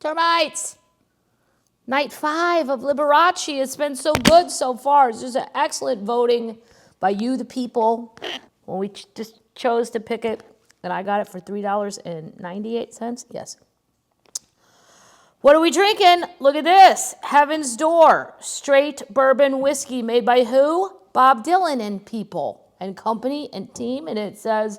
Termites. Night 5 of Liberace. It's been so good so far. It's just an excellent voting by you, the people. When we just chose to pick it, and I got it for $3.98. Yes. What are we drinking? Look at this. Heaven's Door. Straight bourbon whiskey made by who? Bob Dylan and people and company and team. And it says,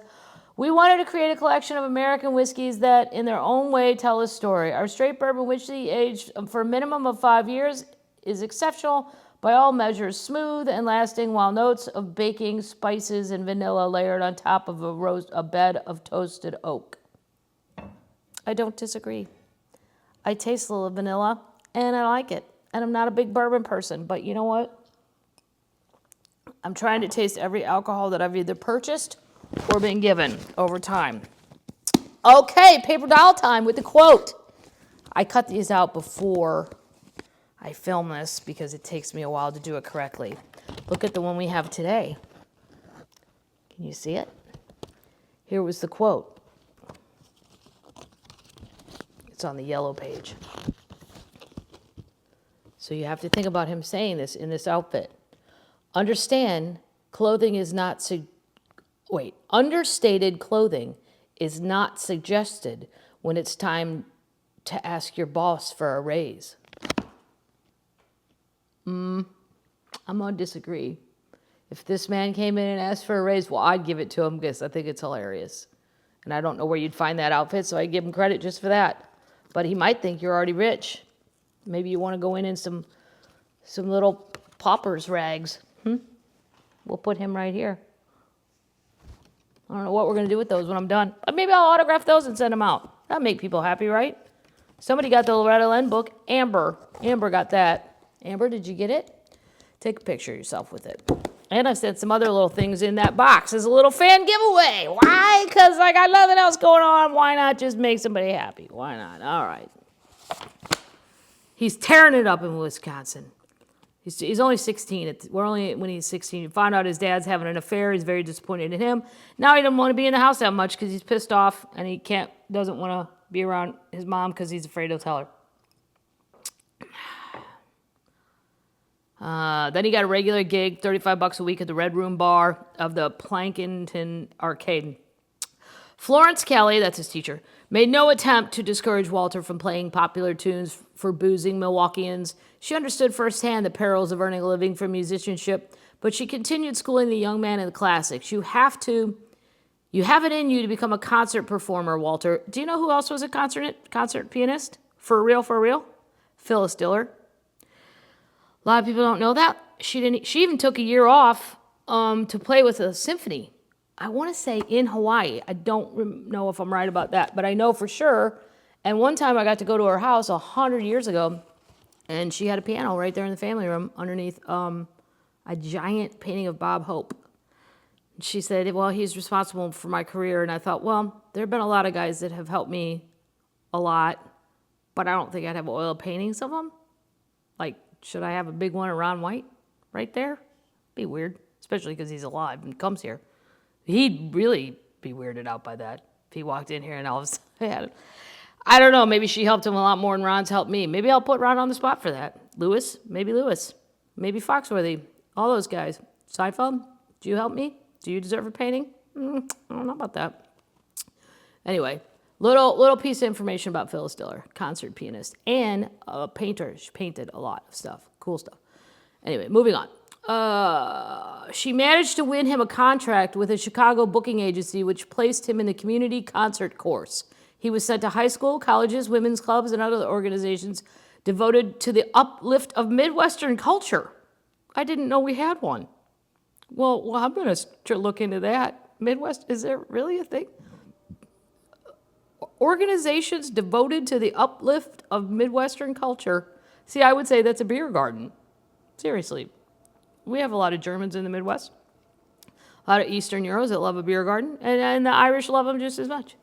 we wanted to create a collection of American whiskeys that in their own way tell a story. Our straight bourbon whiskey aged for a minimum of 5 years is exceptional by all measures, smooth and lasting, while notes of baking, spices, and vanilla layered on top of a bed of toasted oak. I don't disagree. I taste a little vanilla, and I like it. And I'm not a big bourbon person, but you know what? I'm trying to taste every alcohol that I've either purchased or been given over time. Okay, paper doll time with the quote. I cut these out before I film this because it takes me a while to do it correctly. Look at the one we have today. Can you see it? Here was the quote. It's on the yellow page. So you have to think about him saying this in this outfit. Understated clothing is not suggested when it's time to ask your boss for a raise. I'm going to disagree. If this man came in and asked for a raise, well, I'd give it to him because I think it's hilarious. And I don't know where you'd find that outfit, so I give him credit just for that. But he might think you're already rich. Maybe you want to go in some little pauper's rags. We'll put him right here. I don't know what we're going to do with those when I'm done. But maybe I'll autograph those and send them out. That'll make people happy, right? Somebody got the Loretta Lynn book. Amber got that. Amber, did you get it? Take a picture of yourself with it. And I've sent some other little things in that box as a little fan giveaway. Why? Because I got nothing else going on. Why not just make somebody happy? Why not? All right. He's tearing it up in Wisconsin. He's only 16. We're only when he's 16. He found out his dad's having an affair. He's very disappointed in him. Now he doesn't want to be in the house that much because he's pissed off and he doesn't want to be around his mom because he's afraid he'll tell her. Then he got a regular gig, $35 a week at the Red Room Bar of the Plankinton Arcade. Florence Kelly, that's his teacher, made no attempt to discourage Walter from playing popular tunes for boozing Milwaukeeans. She understood firsthand the perils of earning a living from musicianship, but she continued schooling the young man in the classics. You have it in you to become a concert performer, Walter. Do you know who else was a concert pianist? For real? Phyllis Diller. A lot of people don't know that. She even took a year off to play with a symphony. I want to say in Hawaii. I don't know if I'm right about that, but I know for sure. And one time I got to go to her house 100 years ago, and she had a piano right there in the family room underneath a giant painting of Bob Hope. She said, well, he's responsible for my career. And I thought, well, there have been a lot of guys that have helped me a lot, but I don't think I'd have oil paintings of them. Like, should I have a big one of Ron White right there? Be weird, especially because he's alive and comes here. He'd really be weirded out by that if he walked in here and all of a sudden I don't know, maybe she helped him a lot more than Ron's helped me. Maybe I'll put Ron on the spot for that. Lewis, maybe Foxworthy, all those guys. Seinfeld, do you help me? Do you deserve a painting? I don't know about that. Anyway, little piece of information about Phyllis Diller, concert pianist and a painter. She painted a lot of stuff, cool stuff. Anyway, moving on. She managed to win him a contract with a Chicago booking agency, which placed him in the community concert course. He was sent to high school, colleges, women's clubs, and other organizations devoted to the uplift of Midwestern culture. I didn't know we had one. Well, I'm going to look into that. Midwest, is there really a thing? Organizations devoted to the uplift of Midwestern culture. See, I would say that's a beer garden. Seriously. We have a lot of Germans in the Midwest. A lot of Eastern Euros that love a beer garden. And the Irish love them just as much.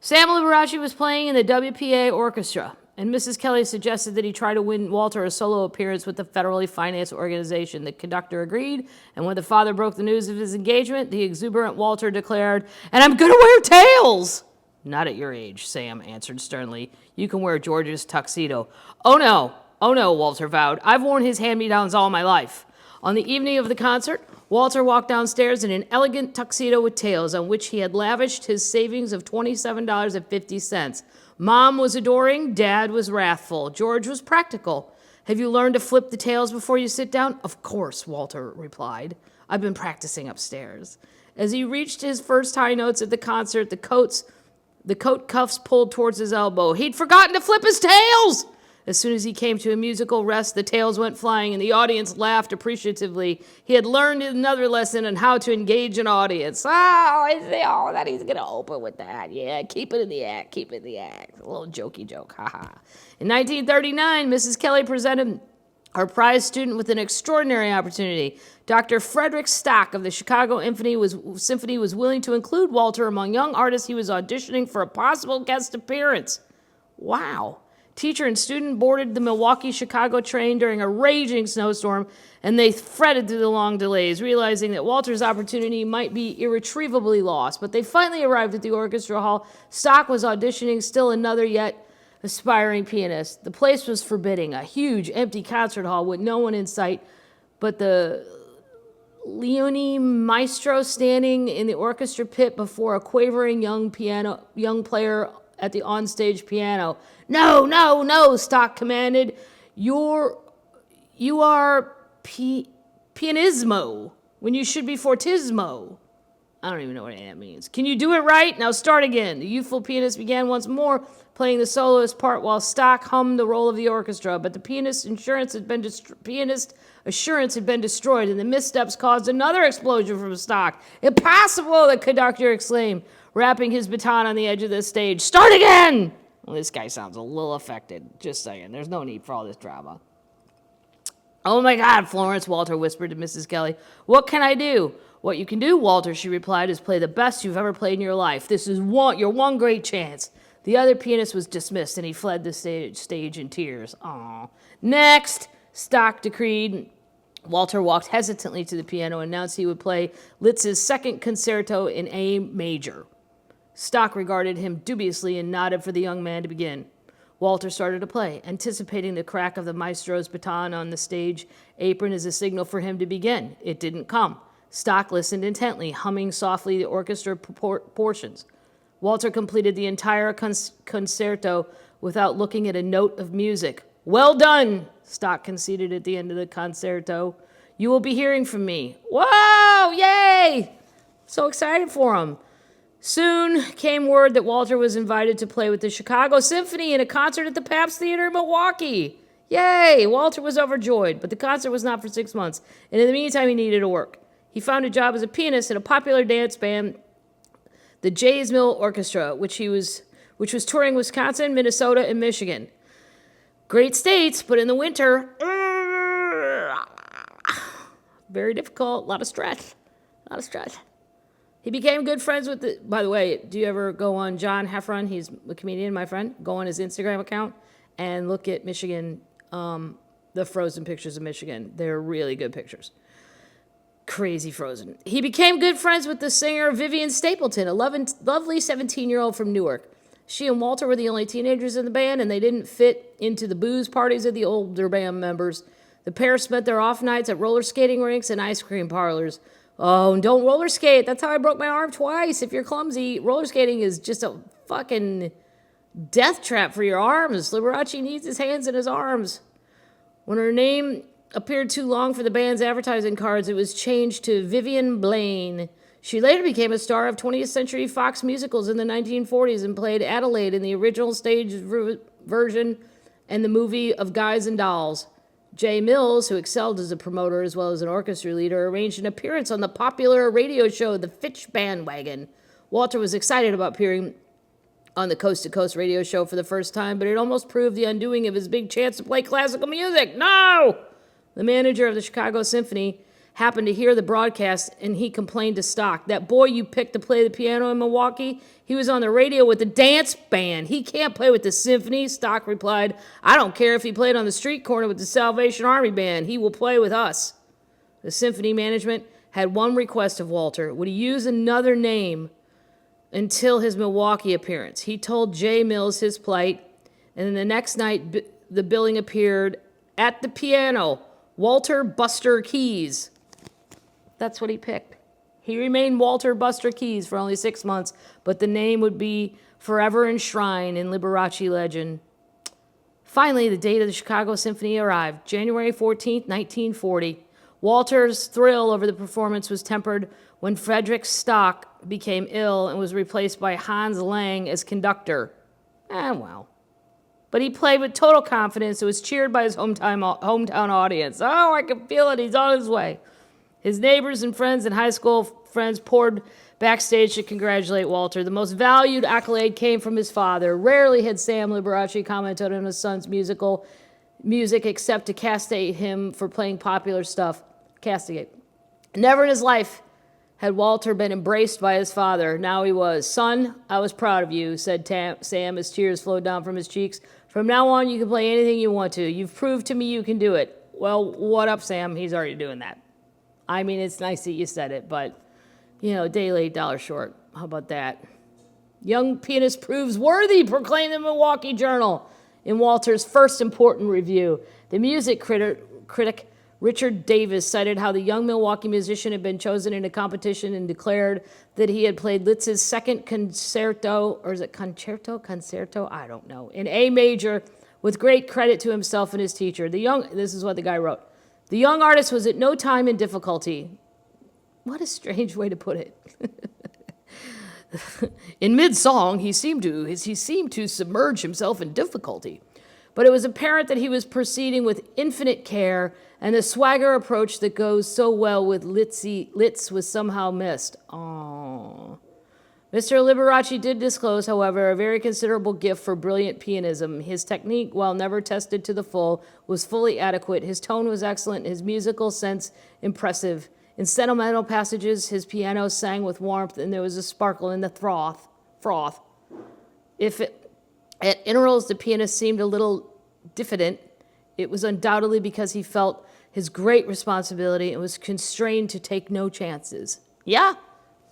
Sam Liberace was playing in the WPA orchestra, and Mrs. Kelly suggested that he try to win Walter a solo appearance with the federally financed organization. The conductor agreed, and when the father broke the news of his engagement, the exuberant Walter declared, "And I'm going to wear tails!" Not at your age, Sam answered sternly. You can wear George's tuxedo. Oh no, Walter vowed. I've worn his hand-me-downs all my life. On the evening of the concert, Walter walked downstairs in an elegant tuxedo with tails on which he had lavished his savings of $27.50. Mom was adoring, Dad was wrathful, George was practical. Have you learned to flip the tails before you sit down? Of course, Walter replied. I've been practicing upstairs. As he reached his first high notes at the concert, the coat cuffs pulled towards his elbow. He'd forgotten to flip his tails! As soon as he came to a musical rest, the tails went flying, and the audience laughed appreciatively. He had learned another lesson on how to engage an audience. That he's going to open with that. Yeah, keep it in the act, A little jokey joke, haha. In 1939, Mrs. Kelly presented our prize student with an extraordinary opportunity. Dr. Frederick Stock of the Chicago Symphony was willing to include Walter among young artists he was auditioning for a possible guest appearance. Wow. Teacher and student boarded the Milwaukee-Chicago train during a raging snowstorm, and they fretted through the long delays, realizing that Walter's opportunity might be irretrievably lost. But they finally arrived at the orchestra hall. Stock was auditioning still another yet aspiring pianist. The place was forbidding, a huge empty concert hall with no one in sight but the Leone maestro standing in the orchestra pit before a quavering young player at the onstage piano. No, Stock commanded. You are pianismo when you should be fortismo. I don't even know what that means. Can you do it right? Now start again. The youthful pianist began once more, playing the soloist part while Stock hummed the roll of the orchestra. But the pianist's assurance had been destroyed, and the missteps caused another explosion from Stock. Impossible, the conductor exclaimed, rapping his baton on the edge of the stage. Start again! Well, this guy sounds a little affected. Just saying. There's no need for all this drama. Oh my God, Florence, Walter whispered to Mrs. Kelly. What can I do? What you can do, Walter, she replied, is play the best you've ever played in your life. This is your one great chance. The other pianist was dismissed, and he fled the stage in tears. Aw. Next, Stock decreed. Walter walked hesitantly to the piano and announced he would play Liszt's second concerto in A major. Stock regarded him dubiously and nodded for the young man to begin. Walter started to play, anticipating the crack of the maestro's baton on the stage apron as a signal for him to begin. It didn't come. Stock listened intently, humming softly the orchestra portions. Walter completed the entire concerto without looking at a note of music. Well done, Stock conceded at the end of the concerto. You will be hearing from me. Whoa, yay! So excited for him. Soon came word that Walter was invited to play with the Chicago Symphony in a concert at the Pabst Theater in Milwaukee. Yay! Walter was overjoyed, but the concert was not for 6 months, and in the meantime he needed to work. He found a job as a pianist in a popular dance band, the Jays Mill Orchestra, which was touring Wisconsin, Minnesota, and Michigan. Great states, but in the winter, very difficult, a lot of stress. He became good friends with by the way, do you ever go on John Heffron? He's a comedian, my friend. Go on his Instagram account and look at Michigan, the frozen pictures of Michigan. They're really good pictures. Crazy frozen. He became good friends with the singer Vivian Stapleton, a lovely 17-year-old from Newark. She and Walter were the only teenagers in the band, and they didn't fit into the booze parties of the older band members. The pair spent their off nights at roller skating rinks and ice cream parlors. Oh, and don't roller skate. That's how I broke my arm twice. If you're clumsy, roller skating is just a fucking death trap for your arms. Liberace needs his hands and his arms. When her name appeared too long for the band's advertising cards, it was changed to Vivian Blaine. She later became a star of 20th Century Fox musicals in the 1940s and played Adelaide in the original stage version and the movie of Guys and Dolls. Jay Mills, who excelled as a promoter as well as an orchestra leader, arranged an appearance on the popular radio show The Fitch Bandwagon. Walter was excited about appearing on the Coast to Coast radio show for the first time, but it almost proved the undoing of his big chance to play classical music. No! The manager of the Chicago Symphony happened to hear the broadcast, and he complained to Stock. That boy you picked to play the piano in Milwaukee, he was on the radio with the dance band. He can't play with the symphony, Stock replied. I don't care if he played on the street corner with the Salvation Army band. He will play with us. The symphony management had one request of Walter. Would he use another name until his Milwaukee appearance. He told J. Mills his plight, and then the next night the billing appeared at the piano, Walter Buster Keyes. That's what he picked. He remained Walter Buster Keyes for only 6 months, but the name would be forever enshrined in Liberace legend. Finally, the date of the Chicago Symphony arrived, January 14th, 1940. Walter's thrill over the performance was tempered when Frederick Stock became ill and was replaced by Hans Lang as conductor. Well. But he played with total confidence and was cheered by his hometown audience. Oh, I can feel it. He's on his way. His neighbors and friends and high school friends poured backstage to congratulate Walter. The most valued accolade came from his father. Rarely had Sam Liberace commented on his son's music except to castigate him for playing popular stuff. Castigate. Never in his life had Walter been embraced by his father. Now he was. Son, I was proud of you, said Sam as tears flowed down from his cheeks. From now on, you can play anything you want to. You've proved to me you can do it. Well, what up, Sam? He's already doing that. I mean, it's nice that you said it, but, day late, dollar short. How about that? Young pianist proves worthy, proclaimed the Milwaukee Journal in Walter's first important review. The music critic Richard Davis cited how the young Milwaukee musician had been chosen in a competition and declared that he had played Liszt's second concerto, or is it concerto? I don't know, in A major, with great credit to himself and his teacher. This is what the guy wrote. The young artist was at no time in difficulty. What a strange way to put it. In mid-song, he seemed to submerge himself in difficulty. But it was apparent that he was proceeding with infinite care, and the swagger approach that goes so well with Litz was somehow missed. Aww. Mr. Liberace did disclose, however, a very considerable gift for brilliant pianism. His technique, while never tested to the full, was fully adequate. His tone was excellent, his musical sense impressive. In sentimental passages, his piano sang with warmth, and there was a sparkle in the froth. At intervals, the pianist seemed a little diffident. It was undoubtedly because he felt his great responsibility and was constrained to take no chances. Yeah,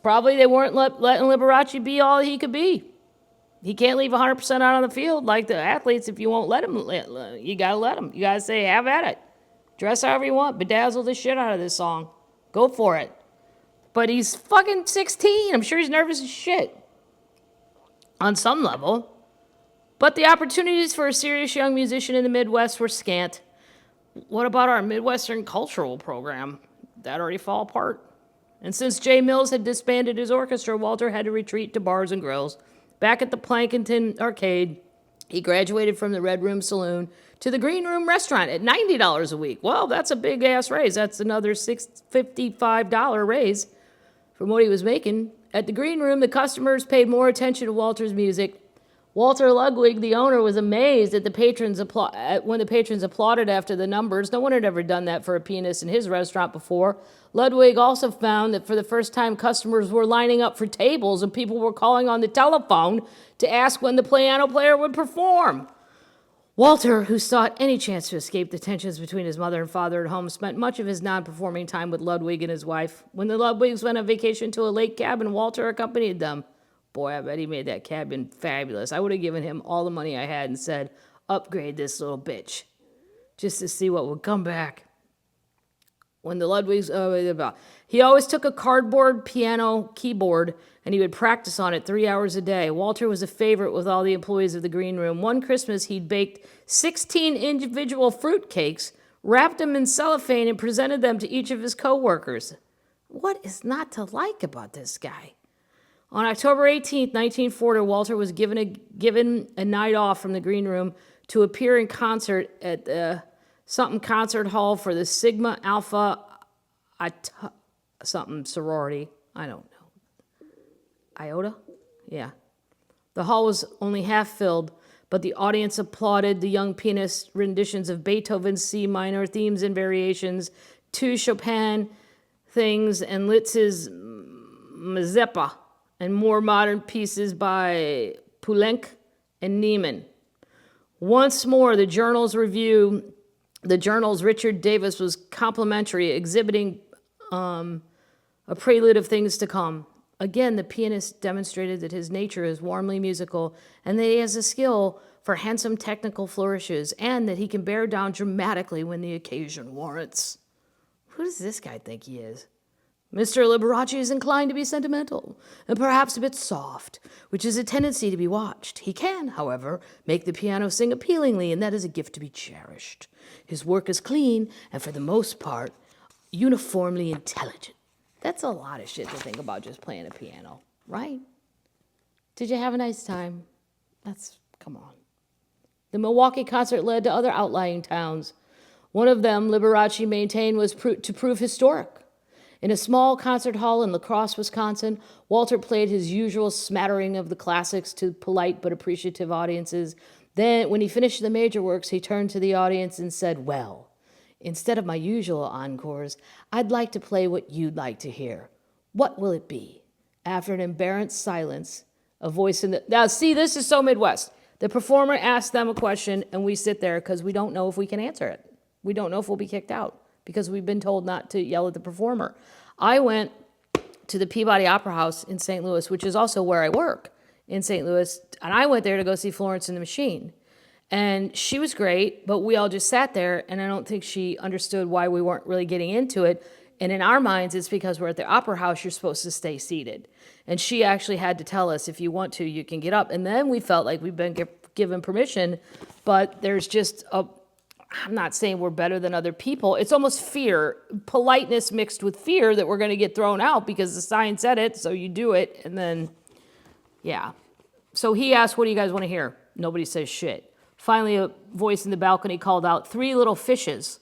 probably they weren't letting Liberace be all he could be. He can't leave 100% out on the field like the athletes. If you won't let him, you got to let him. You got to say, have at it. Dress however you want. Bedazzle the shit out of this song. Go for it. But he's fucking 16. I'm sure he's nervous as shit. On some level. But the opportunities for a serious young musician in the Midwest were scant. What about our Midwestern cultural program? That already fall apart. And since J. Mills had disbanded his orchestra, Walter had to retreat to bars and grills. Back at the Plankinton Arcade, he graduated from the Red Room Saloon to the Green Room Restaurant at $90 a week. Well, that's a big-ass raise. That's another $55 raise from what he was making. At the Green Room, the customers paid more attention to Walter's music. Walter Ludwig, the owner, was amazed at when the patrons applauded after the numbers. No one had ever done that for a pianist in his restaurant before. Ludwig also found that for the first time, customers were lining up for tables and people were calling on the telephone to ask when the piano player would perform. Walter, who sought any chance to escape the tensions between his mother and father at home, spent much of his non-performing time with Ludwig and his wife. When the Ludwigs went on vacation to a lake cabin, Walter accompanied them. Boy, I bet he made that cabin fabulous. I would have given him all the money I had and said, upgrade this little bitch, just to see what would come back. When the Ludwigs, he always took a cardboard piano keyboard and he would practice on it 3 hours a day. Walter was a favorite with all the employees of the Green Room. One Christmas, he'd baked 16 individual fruitcakes, wrapped them in cellophane, and presented them to each of his co-workers. What is not to like about this guy? On October 18th, 1940, Walter was given a night off from the Green Room to appear in concert at the something concert hall for the Sigma Alpha something sorority. I don't know. Iota? Yeah. The hall was only half filled, but the audience applauded the young pianist's renditions of Beethoven's C minor themes and variations, two Chopin things, and Liszt's Mazeppa, and more modern pieces by Poulenc and Niemann. Once more, the journal's Richard Davis was complimentary, exhibiting a prelude of things to come. Again, the pianist demonstrated that his nature is warmly musical and that he has a skill for handsome technical flourishes and that he can bear down dramatically when the occasion warrants. Who does this guy think he is? Mr. Liberace is inclined to be sentimental and perhaps a bit soft, which is a tendency to be watched. He can, however, make the piano sing appealingly, and that is a gift to be cherished. His work is clean and, for the most part, uniformly intelligent. That's a lot of shit to think about just playing a piano, right? Did you have a nice time? Come on. The Milwaukee concert led to other outlying towns. One of them, Liberace maintained, was to prove historic. In a small concert hall in La Crosse, Wisconsin, Walter played his usual smattering of the classics to polite but appreciative audiences. Then, when he finished the major works, he turned to the audience and said, "Well, instead of my usual encores, I'd like to play what you'd like to hear. What will it be?" After an embarrassed silence, a voice in the... Now, see, this is so Midwest. The performer asks them a question, and we sit there because we don't know if we can answer it. We don't know if we'll be kicked out because we've been told not to yell at the performer. I went to the Peabody Opera House in St. Louis, which is also where I work in St. Louis, and I went there to go see Florence and the Machine. And she was great, but we all just sat there, and I don't think she understood why we weren't really getting into it. And in our minds, it's because we're at the Opera House, you're supposed to stay seated. And she actually had to tell us, if you want to, you can get up. And then we felt like we've been given permission, but there's just I'm not saying we're better than other people. It's almost fear, politeness mixed with fear that we're going to get thrown out because the sign said it, so you do it, and then, yeah. So he asked, "What do you guys want to hear?" Nobody says shit. Finally, a voice in the balcony called out, "Three Little Fishes."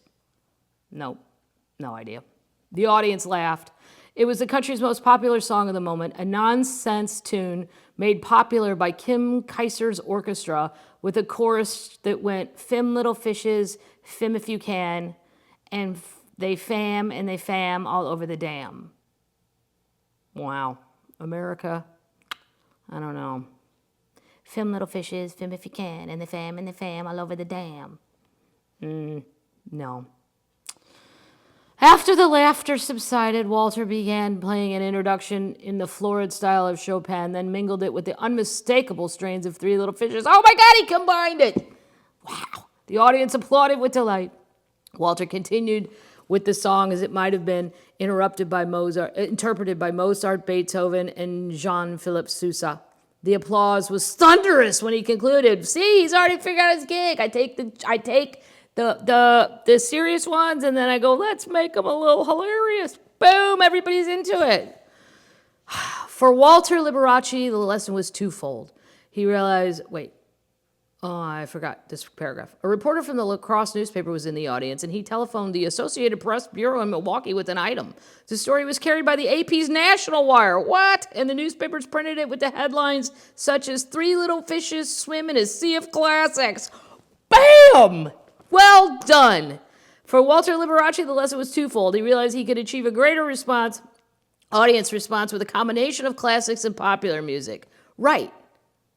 No idea. The audience laughed. It was the country's most popular song of the moment, a nonsense tune made popular by Kim Kaiser's orchestra with a chorus that went, "Fim little fishes, fim if you can, and they fam all over the dam." Wow. America, I don't know. "Fim little fishes, fim if you can, and they fam all over the dam." No. After the laughter subsided, Walter began playing an introduction in the florid style of Chopin, then mingled it with the unmistakable strains of Three Little Fishes. Oh my God, he combined it! Wow. The audience applauded with delight. Walter continued with the song as it might have been interpreted by Mozart, Beethoven, and Jean-Philippe Sousa. The applause was thunderous when he concluded. "See, he's already figured out his gig. I take the serious ones, and then I go, let's make them a little hilarious." Boom, everybody's into it. For Walter Liberace, the lesson was twofold. He realized, I forgot this paragraph. A reporter from the La Crosse newspaper was in the audience, and he telephoned the Associated Press Bureau in Milwaukee with an item. The story was carried by the AP's National Wire. What? And the newspapers printed it with the headlines such as "Three Little Fishes Swim in a Sea of Classics." Bam! Well done. For Walter Liberace, the lesson was twofold. He realized he could achieve a greater audience response with a combination of classics and popular music. Right.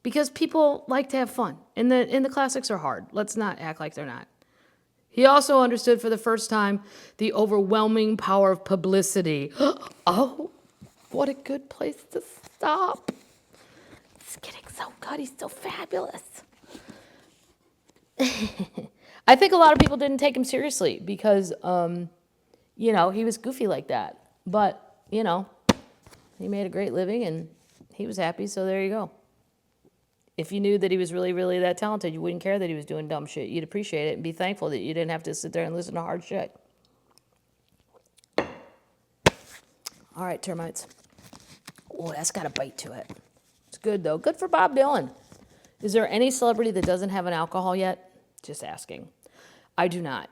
Because people like to have fun. And the classics are hard. Let's not act like they're not. He also understood for the first time the overwhelming power of publicity. Oh, what a good place to stop. It's getting so good. He's so fabulous. I think a lot of people didn't take him seriously because, he was goofy like that. But, he made a great living and he was happy, so there you go. If you knew that he was really, really that talented, you wouldn't care that he was doing dumb shit. You'd appreciate it and be thankful that you didn't have to sit there and listen to hard shit. All right, Termites. Oh, that's got a bite to it. It's good, though. Good for Bob Dylan. Is there any celebrity that doesn't have an alcohol yet? Just asking. I do not.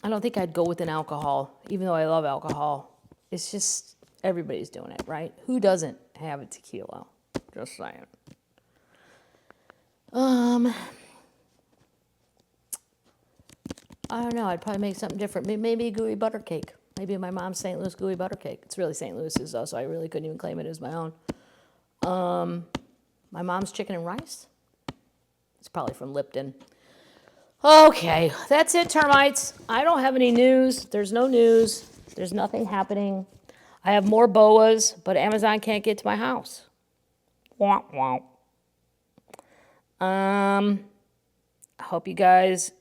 I don't think I'd go with an alcohol, even though I love alcohol. It's just, everybody's doing it, right? Who doesn't have a tequila? Just saying. I don't know. I'd probably make something different. Maybe a gooey butter cake. Maybe my mom's St. Louis gooey butter cake. It's really St. Louis's, though, so I really couldn't even claim it as my own. My mom's chicken and rice. It's probably from Lipton. Okay, that's it, Termites. I don't have any news. There's no news. There's nothing happening. I have more boas, but Amazon can't get to my house. Womp womp. I hope you guys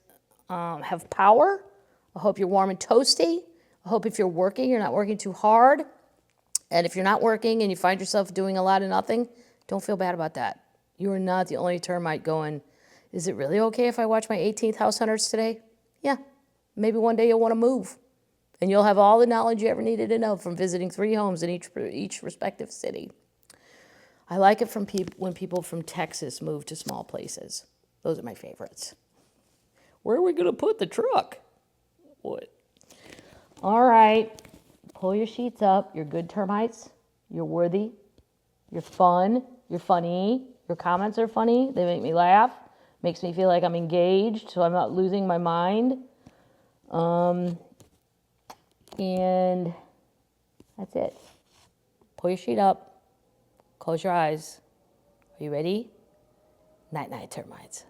have power. I hope you're warm and toasty. I hope if you're working, you're not working too hard. And if you're not working and you find yourself doing a lot of nothing, don't feel bad about that. You are not the only termite going, is it really okay if I watch my 18th House Hunters today? Yeah, maybe one day you'll want to move. And you'll have all the knowledge you ever needed to know from visiting 3 homes in each respective city. I like it from when people from Texas move to small places. Those are my favorites. Where are we going to put the truck? What? All right. Pull your sheets up. You're good termites. You're worthy. You're fun. You're funny. Your comments are funny. They make me laugh. Makes me feel like I'm engaged, so I'm not losing my mind. And that's it. Pull your sheet up. Close your eyes. Are you ready? Night-night, termites.